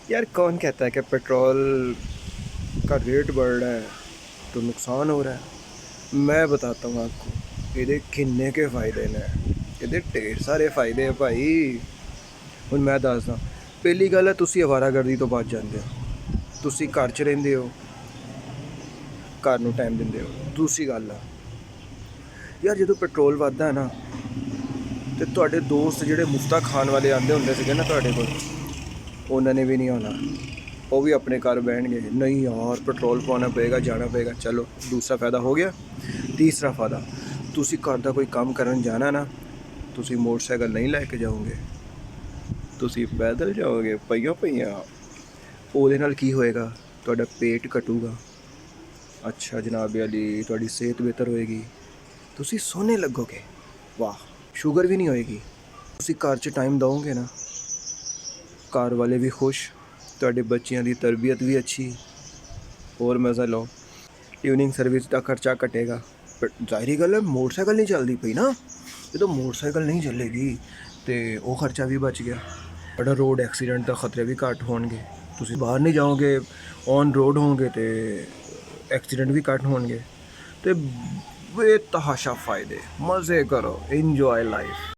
यार कौन कहता है कि पेट्रोल का रेट बढ़ रहा है तो नुकसान हो रहा है। मैं बताता हूँ आपको ਇਹਦੇ ਕਿੰਨੇ ਕੇ ਫਾਇਦੇ ਨੇ। ਇਹਦੇ ਢੇਰ ਸਾਰੇ ਫਾਇਦੇ ਆ ਭਾਈ। ਹੁਣ ਮੈਂ ਦੱਸਦਾ। ਪਹਿਲੀ ਗੱਲ ਹੈ ਤੁਸੀਂ ਅਵਾਰਾਗਰਦੀ ਤੋਂ ਬਚ ਜਾਂਦੇ ਹੋ। ਤੁਸੀਂ ਘਰ 'ਚ ਰਹਿੰਦੇ ਹੋ, ਘਰ ਨੂੰ ਟਾਈਮ ਦਿੰਦੇ ਹੋ। ਦੂਸਰੀ ਗੱਲ ਆ ਯਾਰ, ਜਦੋਂ ਪੈਟਰੋਲ ਵੱਧਦਾ ਹੈ ਨਾ ਤੇ ਤੁਹਾਡੇ ਦੋਸਤ ਜਿਹੜੇ ਮੁਫਤਾ ਖਾਣ ਵਾਲੇ ਆਉਂਦੇ ਹੁੰਦੇ ਸੀਗੇ ਨਾ ਤੁਹਾਡੇ ਕੋਲ, ਉਹਨਾਂ ਨੇ ਵੀ ਨਹੀਂ ਆਉਣਾ। ਉਹ ਵੀ ਆਪਣੇ ਘਰ ਬਹਿਣਗੇ, ਨਹੀਂ ਯਾਰ ਪੈਟਰੋਲ ਪਾਉਣਾ ਪਏਗਾ, ਜਾਣਾ ਪਏਗਾ। ਚਲੋ ਦੂਸਰਾ ਫਾਇਦਾ ਹੋ ਗਿਆ। ਤੀਸਰਾ ਫਾਇਦਾ, ਤੁਸੀਂ ਘਰ ਦਾ ਕੋਈ ਕੰਮ ਕਰਨ ਜਾਣਾ ਨਾ, ਤੁਸੀਂ ਮੋਟਰਸਾਈਕਲ ਨਹੀਂ ਲੈ ਕੇ ਜਾਓਗੇ, ਤੁਸੀਂ ਪੈਦਲ ਜਾਓਗੇ ਪਈਆਂ ਪਈਆਂ। ਉਹਦੇ ਨਾਲ ਕੀ ਹੋਏਗਾ? ਤੁਹਾਡਾ ਪੇਟ ਘਟੂਗਾ। ਅੱਛਾ ਜਨਾਬ ਅਲੀ, ਤੁਹਾਡੀ ਸਿਹਤ ਬਿਹਤਰ ਹੋਏਗੀ, ਤੁਸੀਂ ਸੋਹਣੇ ਲੱਗੋਗੇ। ਵਾਹ, ਸ਼ੂਗਰ ਵੀ ਨਹੀਂ ਹੋਏਗੀ। ਤੁਸੀਂ ਘਰ 'ਚ ਟਾਈਮ ਦਿਓਗੇ ਨਾ, ਘਰ ਵਾਲੇ ਵੀ ਖੁਸ਼, ਤੁਹਾਡੇ ਬੱਚਿਆਂ ਦੀ ਤਰਬੀਅਤ ਵੀ ਅੱਛੀ। ਹੋਰ ਮਜ਼ਾ ਲਓ। ਟਿਊਨਿੰਗ ਸਰਵਿਸ ਦਾ ਖਰਚਾ ਘਟੇਗਾ। ਪਰ ਜ਼ਾਹਿਰੀ ਗੱਲ ਹੈ ਮੋਟਰਸਾਈਕਲ ਨਹੀਂ ਚੱਲਦੀ ਪਈ ਨਾ, ਜਦੋਂ ਮੋਟਰਸਾਈਕਲ ਨਹੀਂ ਚੱਲੇਗੀ ਤੇ ਉਹ ਖਰਚਾ ਵੀ ਬਚ ਗਿਆ। ਤੁਹਾਡਾ ਰੋਡ ਐਕਸੀਡੈਂਟ ਦਾ ਖਤਰੇ ਵੀ ਘੱਟ ਹੋਣਗੇ। ਤੁਸੀਂ ਬਾਹਰ ਨਹੀਂ ਜਾਓਗੇ, ਔਨ ਰੋਡ ਹੋਵੋਗੇ ਤੇ ਐਕਸੀਡੈਂਟ ਵੀ ਘੱਟ ਹੋਣਗੇ। ਤੇ ਬੇਤਹਾਸ਼ਾ फ़ायदे, मज़े करो, इन्जॉय लाइफ।